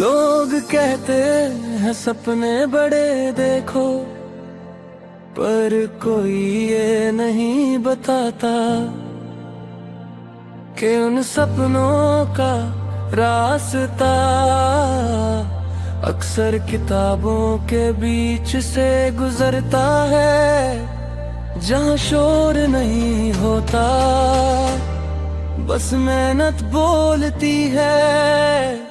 लोग कहते हैं सपने बड़े देखो, पर कोई ये नहीं बताता कि उन सपनों का रास्ता अक्सर किताबों के बीच से गुजरता है, जहाँ शोर नहीं होता, बस मेहनत बोलती है।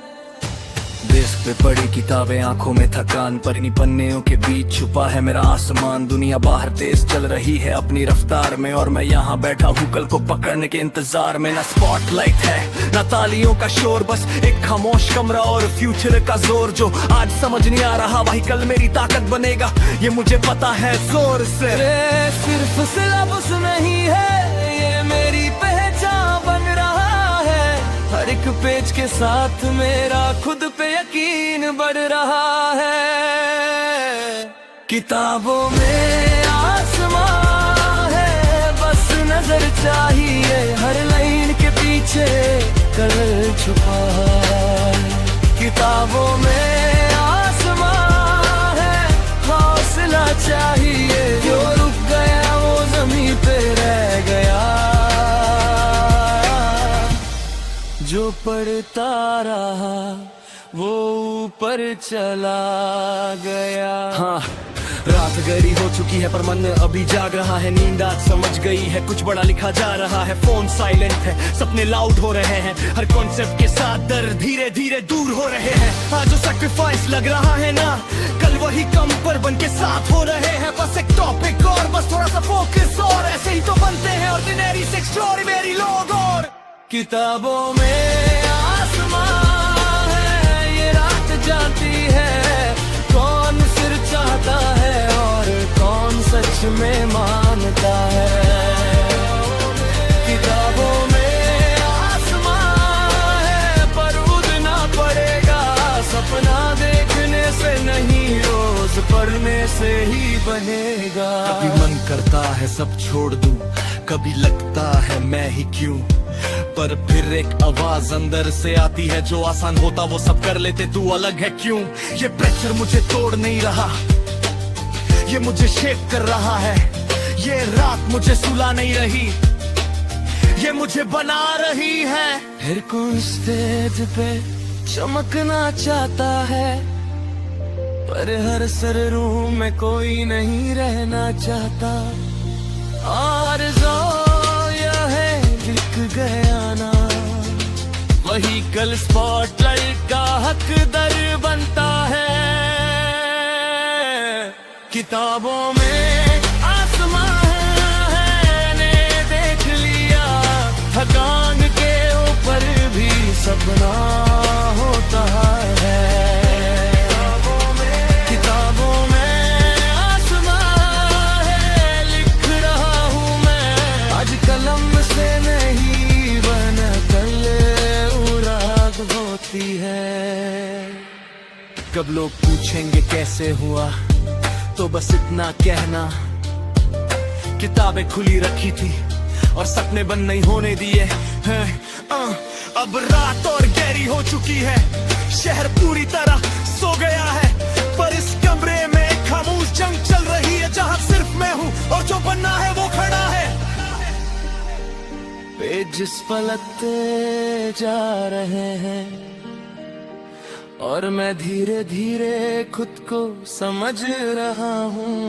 डेस्क पे पड़ी किताबें, आंखों में थकान, पर इन्हीं पन्नियों के बीच छुपा है मेरा आसमान। दुनिया बाहर तेज चल रही है अपनी रफ्तार में, और मैं यहाँ बैठा हूँ कल को पकड़ने के इंतजार में। ना स्पॉटलाइट है ना तालियों का शोर, बस एक खामोश कमरा और फ्यूचर का जोर। जो आज समझ नहीं आ रहा वही कल मेरी ताकत बनेगा, ये मुझे पता है जोर से। सिर्फ सिलेबस नहीं है ये मेरी पहचान बन रहा है, हर एक पेज के साथ मेरा खुद पे यकीन बढ़ रहा है। किताबों में आसमां है, बस नजर चाहिए, हर लाइन के पीछे कलर छुपा है। किताबों में आसमां है, हौसला चाहिए, जो रुक गया वो जमीन पे रह गया, जो पढ़ता रहा वो ऊपर चला गया। हाँ, रात गहरी हो चुकी है पर मन अभी जाग रहा है, नींद आज समझ गई है, कुछ बड़ा लिखा जा रहा है। फोन साइलेंट है, सपने लाउड हो रहे हैं, हर कॉन्सेप्ट के साथ दर्द धीरे धीरे दूर हो रहे हैं। आज जो सैक्रिफाइस लग रहा है ना, कल वही कम पर बन के साथ हो रहे हैं। बस एक टॉपिक और बस थोड़ा सा फोकस, और ऐसे ही तो बनते हैं ऑर्डिनरी से एक्स्ट्राऑर्डिनरी लोग। और किताबों में आसमां है, ये रात जाती है, कौन सिर चाहता है और कौन सच में मानता है। किताबों में आसमां है, पर उड़ना पड़ेगा, सपना देखने से नहीं, रोज पढ़ने से ही बनेगा। कभी मन करता है सब छोड़ दूं, कभी लगता है मैं ही क्यों, पर फिर एक आवाज अंदर से आती है, जो आसान होता वो सब कर लेते, तू अलग है क्यों। ये प्रेशर मुझे तोड़ नहीं रहा, ये मुझे शेप कर रहा है, ये रात मुझे सुला नहीं रही, ये मुझे बना रही है। फिर कौन स्टेज पे चमकना चाहता है, पर हर सर रूम में कोई नहीं रहना चाहता। और दिख गया ना, वही कल स्पॉटलाइट का हकदार बनता है। किताबों में आसमां है, ने देख लिया, थकान के ऊपर भी सपना होता है। किताबों में आसमां है, लिख रहा हूँ मैं आज कलम से नहीं, बन कल उराग होती है। कब लोग पूछेंगे कैसे हुआ, तो बस इतना कहना, किताबें खुली रखी थी और सपने बंद नहीं होने दिए हैं। अब रात और गहरी हो चुकी है, शहर पूरी तरह सो गया है, पर इस कमरे में एक खामोश जंग चल रही है, जहां सिर्फ मैं हूं और जो बनना है वो खड़ा है। पेज पलटते जा रहे हैं, और मैं धीरे धीरे खुद को समझ रहा हूँ,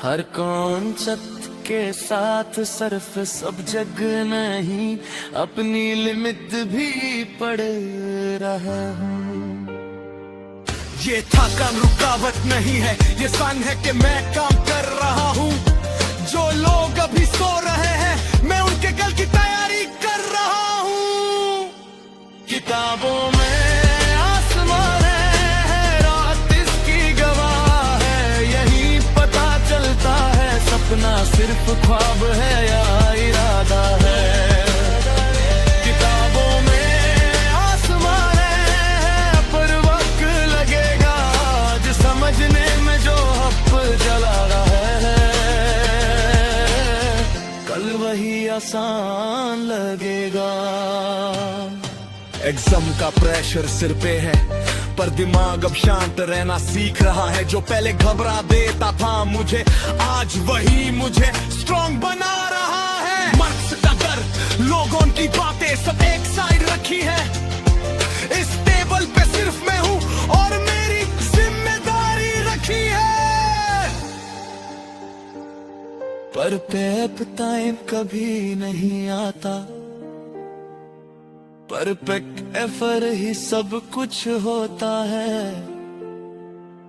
हर कॉन्सेप्ट के साथ सिर्फ सब जग नहीं, अपनी लिमिट भी पढ़ रहा हूँ। ये थकान रुकावट नहीं है, ये सन है कि मैं काम कर रहा हूँ। जो लोग अभी सो रहे हैं, मैं उनके कल की तैयारी कर रहा हूँ। किताबों में आसमान है, रात इसकी गवाह है, यही पता चलता है, सपना सिर्फ ख्वाब है या इरादा है। किताबों में आसमान है, पर वक्त लगेगा आज समझने में, जो हप जला रहा है, कल वही आसान लगेगा। एग्जाम का प्रेशर सिर पे है, पर दिमाग अब शांत रहना सीख रहा है। जो पहले घबरा देता था मुझे, आज वही मुझे स्ट्रॉन्ग बना रहा है। मर्द का डर, लोगों की बातें सब एक साइड रखी है। इस टेबल पे सिर्फ मैं हूँ और मेरी जिम्मेदारी रखी है। परफेक्ट टाइम कभी नहीं आता, परफेक्ट एफर्ट ही सब कुछ होता है।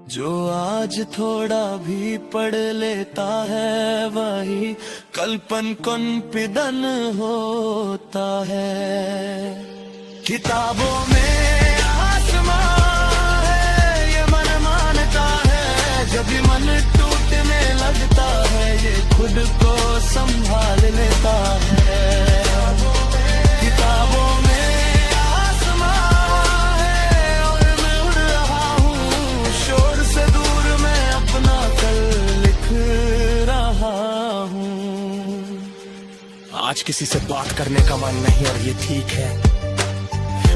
जो आज थोड़ा भी पढ़ लेता है वही कल्पन कॉन्फिडेंट होता है। किताबों में आसमां है ये मन मानता है, जब भी मन टूटने लगता है ये खुद को संभाल लेता है। किताबों में आसमां है और मैं उड़ रहा हूँ, शोर से दूर मैं अपना कल लिख रहा हूँ। आज किसी से बात करने का मन नहीं और ये ठीक है।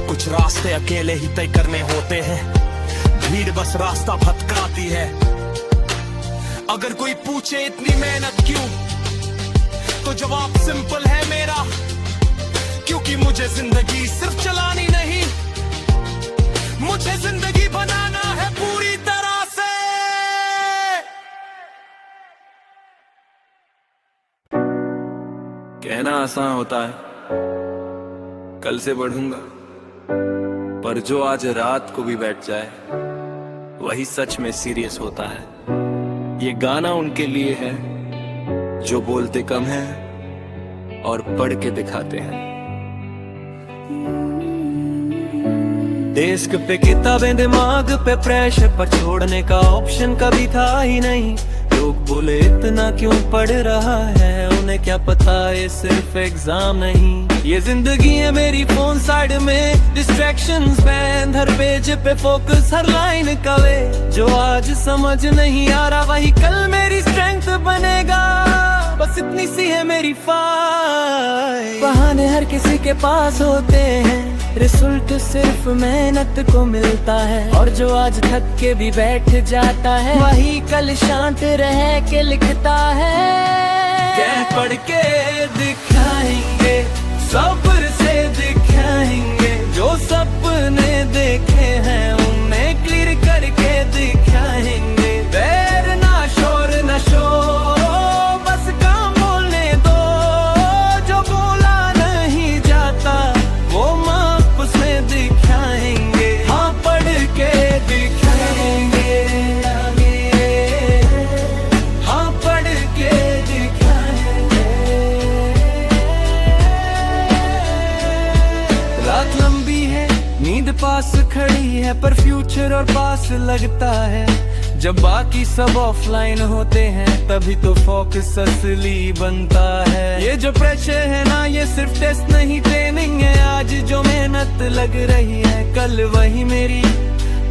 कुछ रास्ते अकेले ही तय करने होते हैं, भीड़ बस रास्ता भटकाती है। अगर कोई पूछे इतनी मेहनत क्यों, तो जवाब सिंपल है मेरा, क्योंकि मुझे जिंदगी सिर्फ चलानी नहीं, मुझे जिंदगी बनाना है पूरी तरह से। कहना आसान होता है कल से बढ़ूंगा, पर जो आज रात को भी बैठ जाए वही सच में सीरियस होता है। ये गाना उनके लिए है जो बोलते कम है और पढ़ के दिखाते हैं। डेस्क पे किताबें, दिमाग पे प्रेशर, पर छोड़ने का ऑप्शन कभी था ही नहीं। लोग बोले इतना क्यों पढ़ रहा है, उन्हें क्या पता ये सिर्फ एग्जाम नहीं। ये जिंदगी है मेरी फोन साइड में, डिस्ट्रैक्शंस बैंड, हर पेज पे फोकस, हर लाइन का वे। जो आज समझ नहीं आ रहा वही कल मेरी स्ट्रेंथ बनेगा। बस इतनी सी है मेरी फाइट। बहाने हर किसी के पास होते हैं, रिजल्ट सिर्फ मेहनत को मिलता है। और जो आज थक के भी बैठ जाता है वही कल शांत रह के लिखता है। कह पढ़ के दिखाएंगे, सब्र से दिखाएंगे, जो सपने देखे हैं उन्हें क्लियर करके दिखाएंगे। बैर ना शोर न शोर, बस काम बोलने दो, जो बोला नहीं जाता वो माप से दिखाएंगे। हाँ पढ़ के दिखाएंगे, हाँ पढ़ के दिखाएंगे। रात लंबी है, नींद पास खड़ी है, पर फ्यूचर और पास लगता है। जब बाकी सब ऑफलाइन होते हैं तभी तो फोकस असली बनता है। ये जो प्रेशर है ना ये सिर्फ टेस्ट नहीं ट्रेनिंग है। आज जो मेहनत लग रही है कल वही मेरी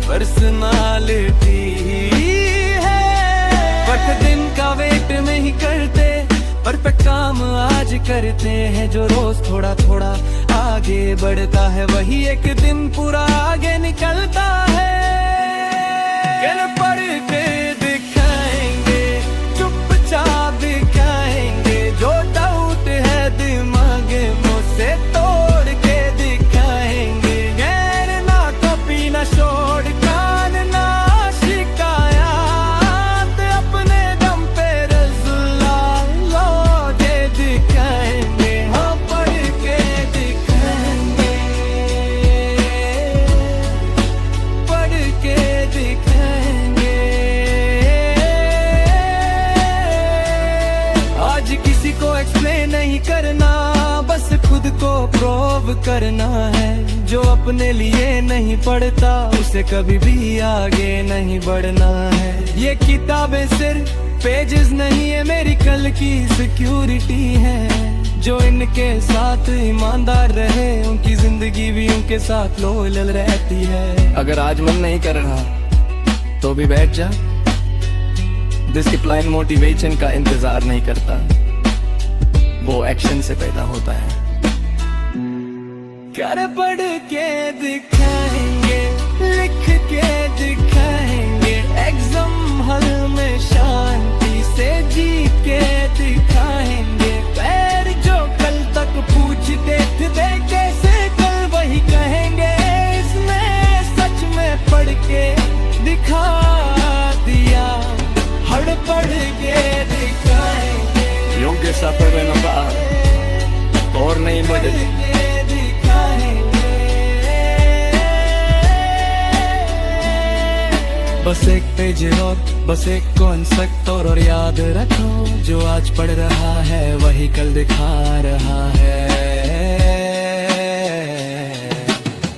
पर्सनालिटी है। वक्त दिन का वेट नहीं करते, परफेक्ट काम आज करते हैं। जो रोज थोड़ा थोड़ा आगे बढ़ता है वही एक दिन पूरा आगे निकलता है। पढ़ के दिखाएंगे, चुपचाप दिखाएंगे, जो डाउट है दिमाग मुझसे तोड़ के दिखाएंगे। गैर ना कॉपी ना शोर कान ना शिकायत, अपने दम पे रज़ुल्लाह लो के दिखाएंगे। हाँ पढ़ के दिखाएंगे, पढ़ के दिखाएंगे। किसी को एक्सप्लेन नहीं करना, बस खुद को प्रूव करना है। जो अपने लिए नहीं पढ़ता उसे कभी भी आगे नहीं बढ़ना है। ये किताबें सिर्फ पेजेस नहीं है, मेरी कल की सिक्योरिटी है। जो इनके साथ ईमानदार रहे उनकी जिंदगी भी उनके साथ लॉयल रहती है। अगर आज मन नहीं कर रहा तो भी बैठ जा, डिसिप्लिन मोटिवेशन का इंतजार नहीं करता, वो एक्शन से पैदा होता है। कर पढ़ के दिखाएंगे, लिख के दिखाएंगे। एग्जाम हॉल में शांति से जीत के दिखाएंगे। पैर जो कल तक पूछते थे कैसे कल वही कहेंगे। इसमें सच में पढ़ के दिखा दिया, हड़ पढ़ के दिखाएंगे। Yung sa pwede na ba? Or na iba बस एक पेज और बस एक कॉन्सेप्ट और याद रखो, जो आज पढ़ रहा है वही कल दिखा रहा है।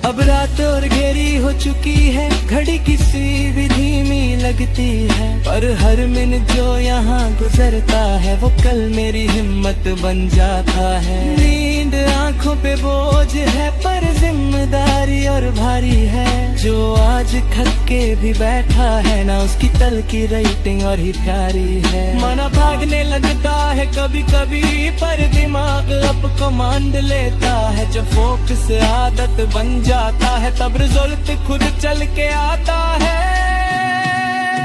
अब रात और घेरी हो चुकी है, घड़ी किसी भी धीमी लगती है, पर हर मिनट जो यहाँ गुजरता है वो कल मेरी हिम्मत बन जाता है। नींद आंखों पे बोझ है पर जिम्मेदारी और भारी है, जो आज थक के भी बैठा है ना उसकी कल की रेटिंग और ही प्यारी है। मन भागने लगता है कभी कभी पर दिमाग अब कमांड लेता है। जब फोकस आदत बन जाता है तब रिजल्ट खुद चल के आता है।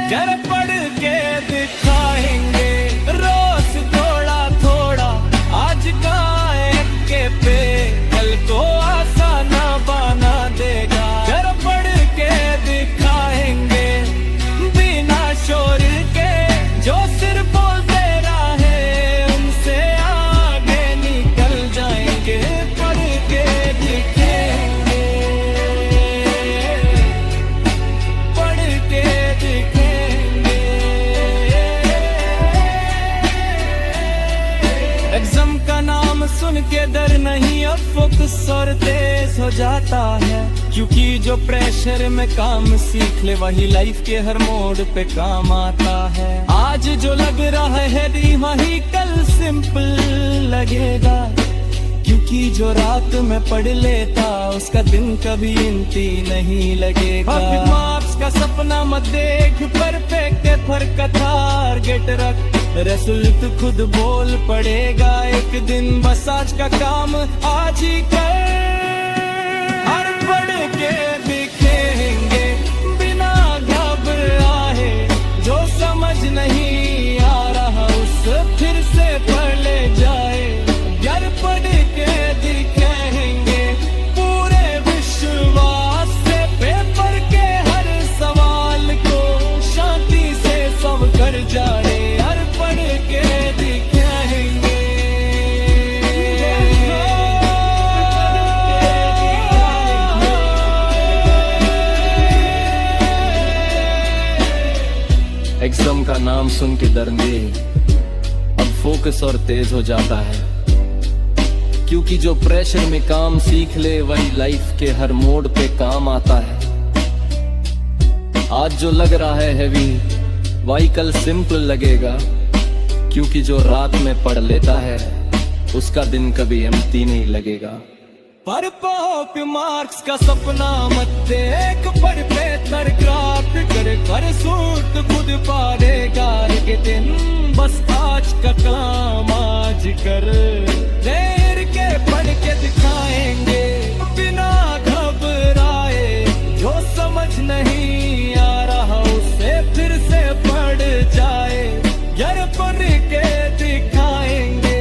जरा पढ़ के दिखाएंगे रोज थोड़ा थोड़ा, आज का एक के पे कल को आसान बना देगा। जरा पढ़ के दिखाएंगे बिना शोर के, जो सिर बोलते रहे उनसे आगे निकल जाएंगे। पढ़ के दिखेंगे, पढ़ के दिखेंगे। एग्जाम का नाम सुन के डर नहीं और फोकस और तेज हो जाता है, क्योंकि जो प्रेशर में काम सीख ले वही लाइफ के हर मोड़ पे काम आता है। आज जो लग रहा है दी वही कल सिंपल लगेगा, क्योंकि जो रात में पढ़ लेता उसका दिन कभी इंती नहीं लगेगा। मार्क्स का सपना मत देख, परफेक्ट है पर का टारगेट रख, रिजल्ट खुद बोल पड़ेगा एक दिन। बस आज का काम आज ही कर, और पढ़ के दिखेंगे बिना घबराए। जो समझ नहीं आ रहा उसे फिर से पढ़ ले जाए। यार पढ़ के दिखेंगे पूरे विश्वास से, पेपर के हर सवाल को शांति से सब कर जाए। यार पढ़ के दिखेंगे, एग्जाम का नाम सुन के डरने अब फोकस और तेज हो जाता है, क्योंकि जो प्रेशर में काम सीख ले वही लाइफ के हर मोड़ पे काम आता है। आज जो लग रहा है हैवी वही कल सिंपल लगेगा, क्योंकि जो रात में पढ़ लेता है उसका दिन कभी एम्प्टी नहीं लगेगा। पर पॉप मार्क्स का सपना मत देख, पर बेहतर क्राफ्ट कर सूट खुद पारेगा एक दिन। बस आज का काम आज कर, देर के पढ़ के दिखाएंगे बिना घबराए। जो समझ नहीं आ रहा उसे फिर से पढ़ जाए। यार पढ़ के दिखाएंगे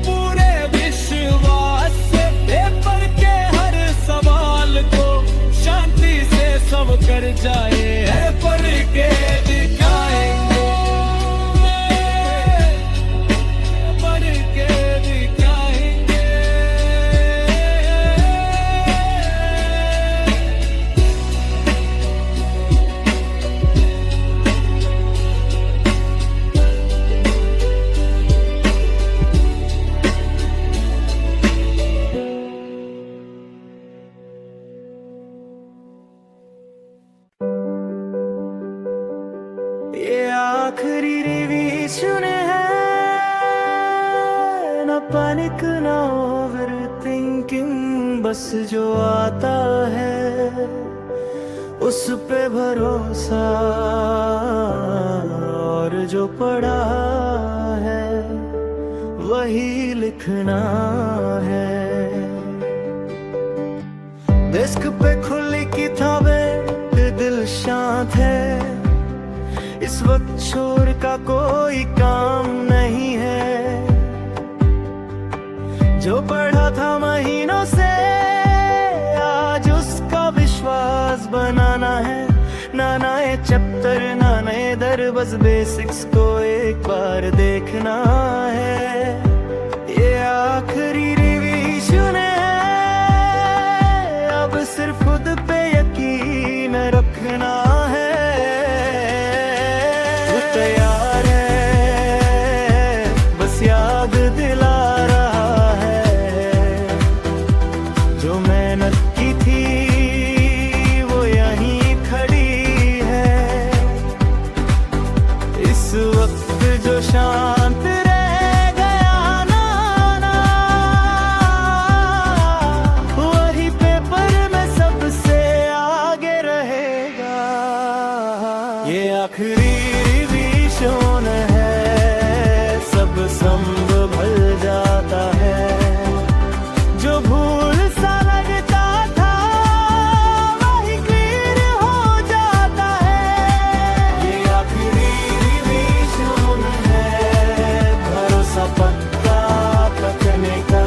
पूरे विश्वास से, पेपर के हर सवाल को शांति से सब कर जाए। पढ़ के दिखाएंगे, पढ़ के दिखाएंगे। ये आखिरी रिवीजन है, न पैनिक न ओवर थिंकिंग, बस जो आता है उस पे भरोसा, और जो पढ़ा है वही लिखना है। डेस्क पे खुली किताबें का कोई काम नहीं है। जो पढ़ा था महीनों से आज उसका विश्वास बनाना है। ना नए चैप्टर ना नए दर, बस बेसिक्स को एक बार देखना है। ये आखिरी रिवीजन है, अब सिर्फ खुद पे यकीन रखना है। तू तैयार है, बस याद दिला रहा है। जो मेहनत की थी वो यहीं खड़ी है। इस वक्त जो शांत रह गया ना, वही पेपर में सबसे आगे रहेगा। ये आखिरी रिवीजन है, सब संभल जाता है। जो भूल सा लगता था वही क्लियर हो जाता है। ये आखिरी रिवीजन है, भरोसा पक्का रखने का।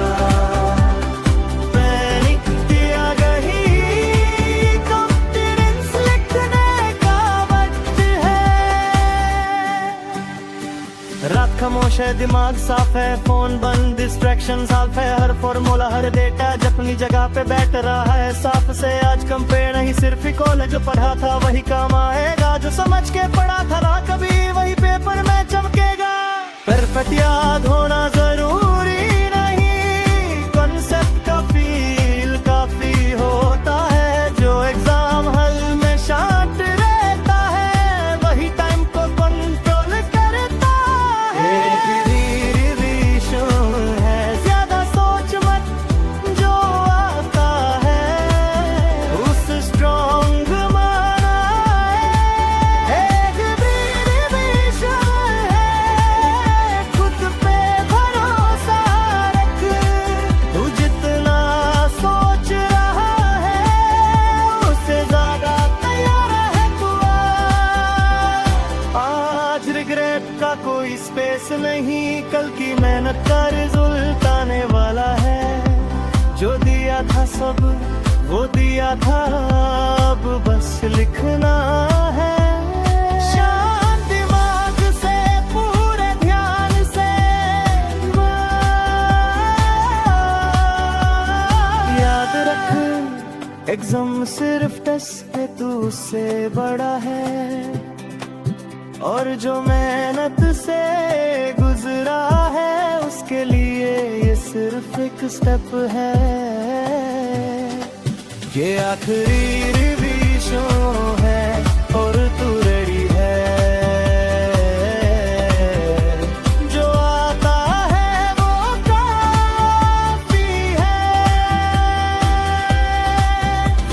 पैनिक दिया गही, कॉन्फिडेंस लिखने का वक्त है। रात खामोश है, दिमाग साफ है, फोन बंद, डिस्ट्रैक्शन साफ है। हर फॉर्मूला हर डेटा अपनी जगह पे बैठ रहा है साफ से। आज कंपेयर नहीं, सिर्फ ही कॉलेज जो पढ़ा था वही काम आएगा। जो समझ के पढ़ा था ना कभी, वही पेपर में चमकेगा। परफेक्ट याद होना जरूरी नहीं, कॉन्सेप्ट का फील काफी होता है। जो एग्जाम हल में शांत रहता है, वही टाइम को कंट्रोल करता है। रिवीजन है, ज्यादा सोच मत, जो आता है उस स्ट्रॉन्ग माना है। एक रिवीजन है, खुद पे भरोसा रख। तू जितना सोच रहा है उससे ज्यादा तैयार है तू। आज रिग्रेट का कोई स्पेस नहीं, कल की मेहनत का रिजल्ट आने वाला है। जो दिया था सब वो दिया था, अब बस लिखना है। शांत दिमाग से, पूरे ध्यान से, याद रख एग्जाम सिर्फ टेस्ट है, तू उससे बड़ा है। और जो मेहनत से गुजरा है उसके लिए ये सिर्फ एक स्टेप है। ये आखिरी रिवीजन है और तू रेडी है। जो आता है वो काफी है।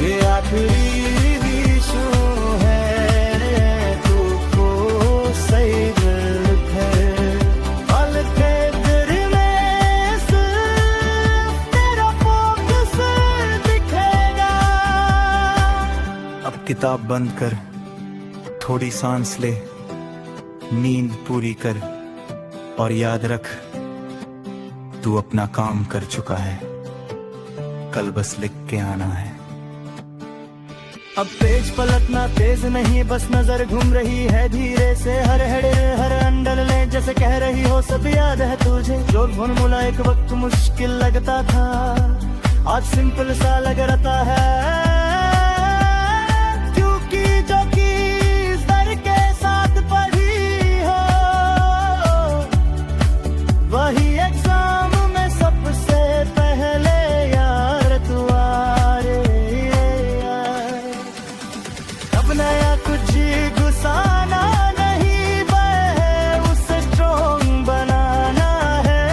ये आखिरी रिवीजन है, तू को सही गलत है। पल के दिल में सिर्फ तेरा फोकस दिखेगा। अब किताब बंद कर, थोड़ी सांस ले, नींद पूरी कर और याद रख तू अपना काम कर चुका है। कल बस लिख के आना है। अब पेज पलटना तेज नहीं, बस नजर घूम रही है धीरे से। हर हेडर हर अंडर ले, जैसे कह रही हो सब याद है तुझे। जो फॉर्मूला एक वक्त मुश्किल लगता था, आज सिंपल सा लग रहा है। क्योंकि जो चीज दर के साथ पढ़ी हो, वही एग्जाम में सबसे पहले यार तू आ रे यार। अब नया कुछ घुसाना नहीं, बस उसे स्ट्रॉन्ग बनाना है।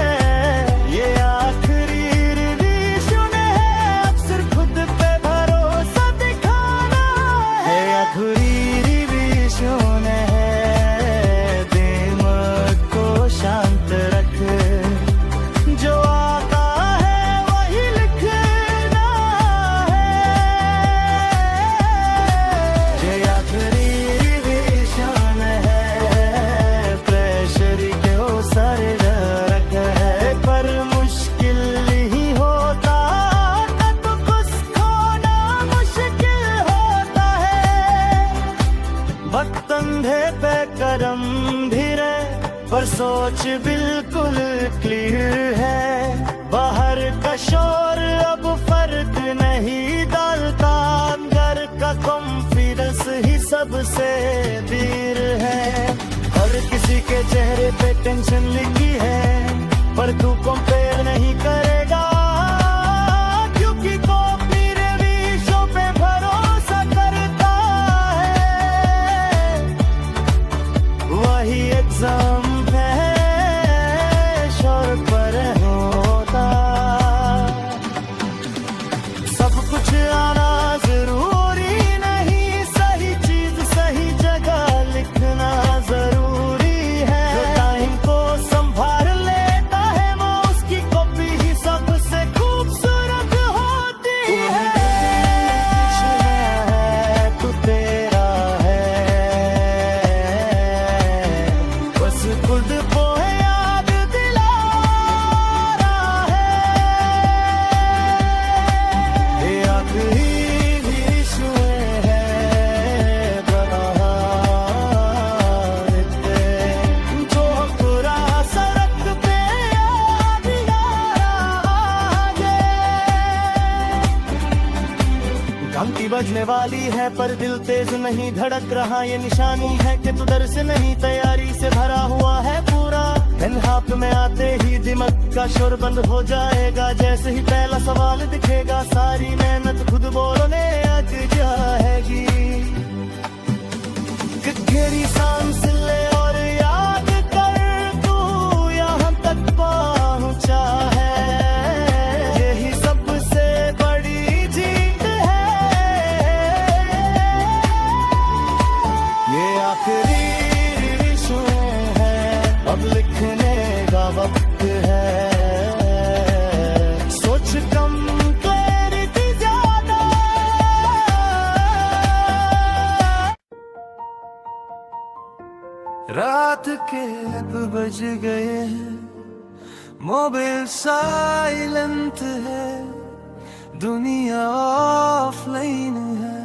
ये आखिरी रिवीजन है, अब सिर्फ खुद पे भरोसा सोच बिल्कुल क्लियर है, बाहर का शोर अब फर्क नहीं डालता, अंदर का कॉन्फिडेंस ही सबसे वीर है। हर किसी के चेहरे पे टेंशन लिखी है, पर तू कंपेयर नहीं करेगा, क्योंकि कॉपी रिवीजों पे भरोसा करता है, वही एग्जाम है शोर पर होता। सब कुछ आना जरूरी नहीं, सही चीज सही जगह लिखना जरूरी है। जो टाइम को संभाल लेता है वो उसकी कॉपी ही सबसे खूबसूरत होती है। तू तेरा है, बस खुद को याद दिला रहा है। ये आखिरी विश्व है बना देते, जो पूरा सड़क पे याद आगे। घंटी बजने वाली है पर दिल तेज नहीं धड़क रहा, ये निशानी है कि तू डर से नहीं तैयारी से भरा हुआ है पूरा। पेन हाथ में आते ही दिमाग का शोर बंद हो जाएगा, जैसे ही पहला सवाल दिखेगा सारी मेहनत खुद बोलने लग जाएगी। गहरी सांस ले और याद कर तू यहाँ तक पहुँचा है, यही सबसे बड़ी जीत है। ये आखिरी विश्व है, अब लिखने का वक्त है, सोच कम क्लैरिटी ज्यादा। रात के अब बज गए हैं, मोबाइल साइलेंट है, दुनिया ऑफलाइन है,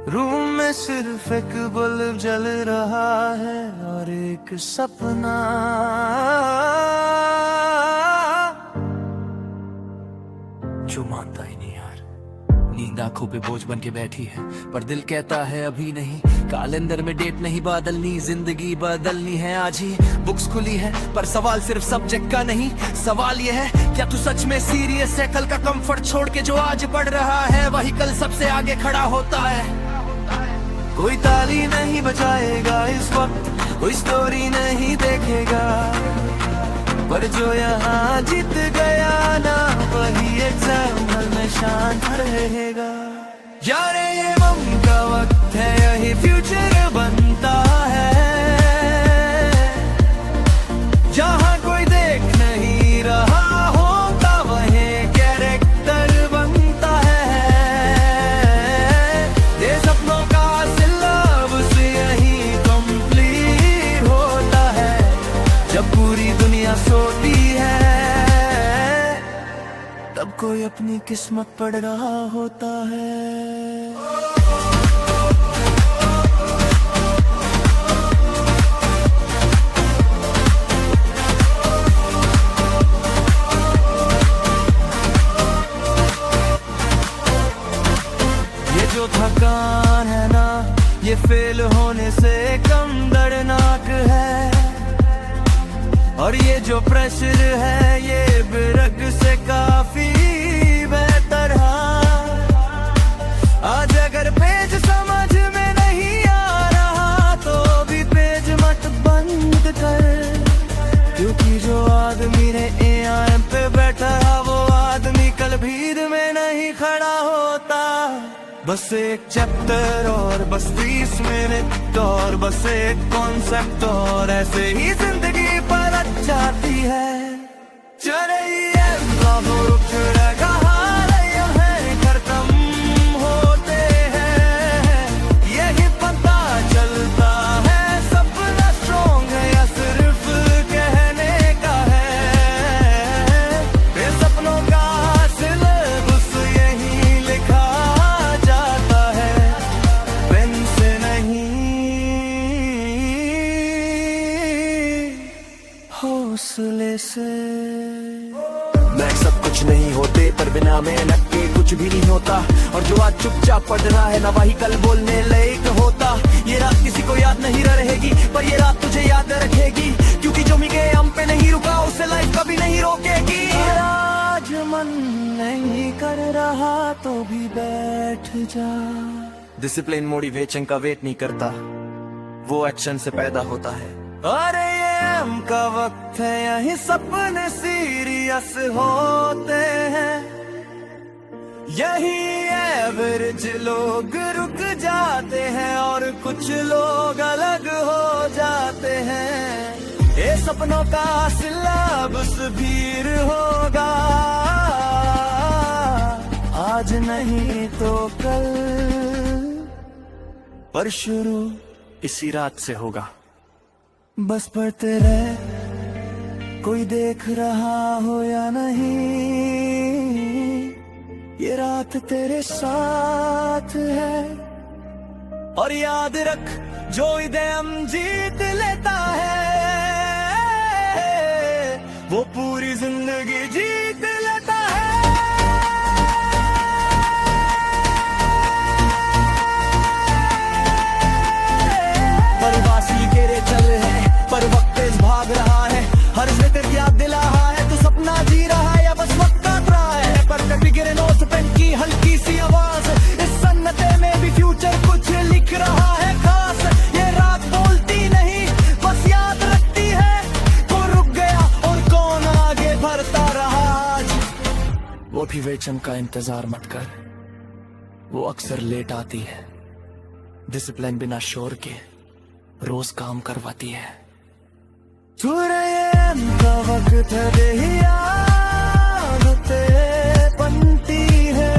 रूम में सिर्फ एक बल्ब जल रहा है और एक सपना जो मानता ही नहीं यार। नींद आंखों पे बोझ बन के बैठी है, पर दिल कहता है अभी नहीं। कैलेंडर में डेट नहीं बदलनी, जिंदगी बदलनी है आज ही। बुक्स खुली है पर सवाल सिर्फ सब्जेक्ट का नहीं, सवाल ये है क्या तू सच में सीरियस है। कल का कंफर्ट छोड़ के जो आज पढ़ रहा है वही कल सबसे आगे खड़ा होता है। कोई ताली नहीं बजाएगा इस वक्त, कोई स्टोरी नहीं देखेगा, पर जो यहाँ जीत गया ना वही एग्जाम में शांत रहेगा। यार ये मम का वक्त है, यही फ्यूचर बनता है, जहाँ कोई देख नहीं रहा होता वही कैरेक्टर बनता है। ये सपनों का सिलेबस यही कंप्लीट होता है, जब पूरी दुनिया सोती है तब कोई अपनी किस्मत पढ़ रहा होता है। ये जो थकान है ना ये फेल होने से कम दर्दनाक है, और ये जो प्रेशर है ये बिरक से काफी बेहतर है। आज अगर पेज समझ में नहीं आ रहा तो भी पेज मत बंद कर, क्योंकि जो आदमी ने एआईएम पे बैठा है वो आदमी कल भीड़ में नहीं खड़ा होता। बस एक चैप्टर और बस 20 मिनट और बस एक कॉन्सेप्ट और ऐसे ही जिंदगी पलट जाती है। चलिए रुक रहेगा खत्म होते हैं, यही पता चलता है सपना स्ट्रॉन्ग है या सिर्फ कहने का है। ये सपनों का सिलेबस यही लिखा जाता है, पेन से नहीं हौसले से। मैं सब कुछ नहीं होते पर बिना मेहनत के कुछ भी नहीं होता, और जो आज चुपचाप पढ़ रहा है ना वही कल बोलने लायक होता। ये रात किसी को याद नहीं रहेगी पर ये रात तुझे याद रखेगी, क्योंकि जो मी के हम पे नहीं रुका उसे लाइफ कभी नहीं रोकेगी। आज मन नहीं कर रहा तो भी बैठ जा। डिसिप्लिन मोटिवेशन का वेट नहीं करता, वो एक्शन से पैदा होता है। अरे ये हम का वक्त है, यही सपने सीरियस होते हैं। यही एवरेज लोग रुक जाते हैं और कुछ लोग अलग हो जाते हैं। ये सपनों का सिलेबस भीड़ होगा, आज नहीं तो कल, पर शुरू इसी रात से होगा। बस पढ़ते रहे, कोई देख रहा हो या नहीं, ये रात तेरे साथ है। और याद रख, जो इदम जीत लेता है वो पूरी जिंदगी जीत लेता है। परवासी घेरे चल है पर वक्त तेज भाग रहा है, हर जिक्र याद दिला रहा है, तू सपना जी रहा है या बस वक्त काट रहा है। पर कभी गिरे नोट पेन की हल्की सी आवाज, इस सन्नते में भी फ्यूचर कुछ लिख रहा है खास। ये रात बोलती नहीं बस याद रखती है, कौन रुक गया और कौन आगे बढ़ता रहा। आज मोटिवेशन का इंतजार मत कर, वो अक्सर लेट आती है। डिसिप्लिन बिना शोर के रोज काम करवाती है। का वक्त है, आदतें बनती है,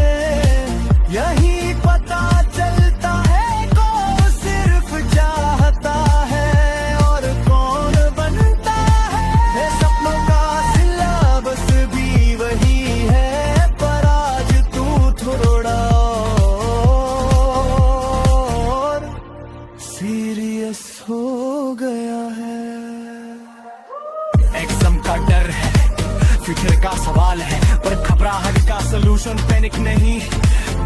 यही पता चलता है कौन सिर्फ चाहता है और कौन बनता है। सपनों का सिलेबस भी वही है, पर आज तू थोड़ा और सीरियस हो गया है। एग्जाम का डर है, फ्यूचर का सवाल है, पर घबराहट का सलूशन पैनिक नहीं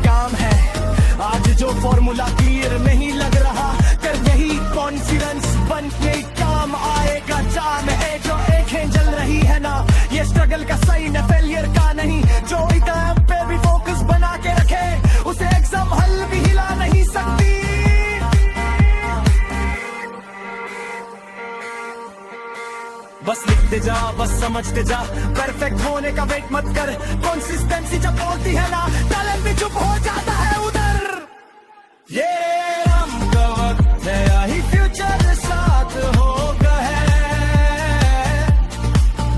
काम है। आज जो फॉर्मूला क्लियर नहीं लग रहा, कर यही कॉन्फिडेंस बन के काम आएगा। जाम है जो आंखें जल रही है ना, ये स्ट्रगल का साइन है फेलियर का नहीं। जो एग्जाम पे भी फोकस बना के रखे, उसे एग्जाम हल भी हिला नहीं सकती। बस लिखते जा, बस समझते जा, परफेक्ट होने का वेट मत कर। कंसिस्टेंसी जब बोलती है ना, टैलेंट भी चुप हो जाता है उधर। ये हम का वक्त है, यही फ्यूचर साथ होगा है।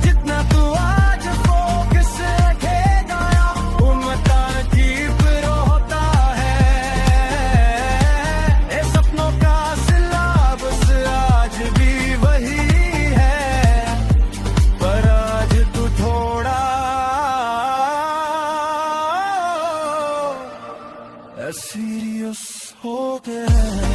जितना तू आज फोकस रखेगा, उतना जीप होता है। ये सपनों का सिलेबस आज भी वही सीरियस होते हैं।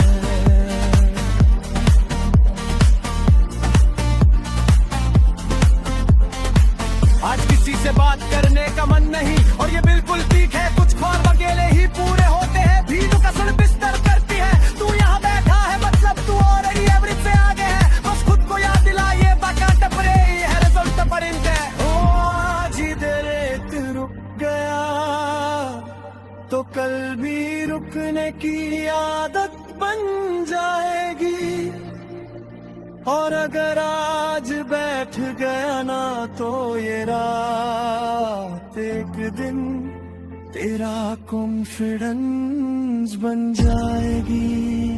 आज किसी से बात करने का मन नहीं, और ये बिल्कुल ठीक है। कुछ ख्वाब अकेले ही पूरे होते हैं, भीड़ कसर बिस्तर करती है। तू यहाँ बैठा है मतलब तू ऑलरेडी एवरेज से आगे है। बस खुद को याद दिला, ये बाका टपरे है रिजल्ट परिंदे। आज इधर रुक गया तो कल भी रुकने की आदत बन जाएगी। और अगर आज बैठ गया ना, तो ये रात एक दिन तेरा कॉन्फिडेंस बन जाएगी।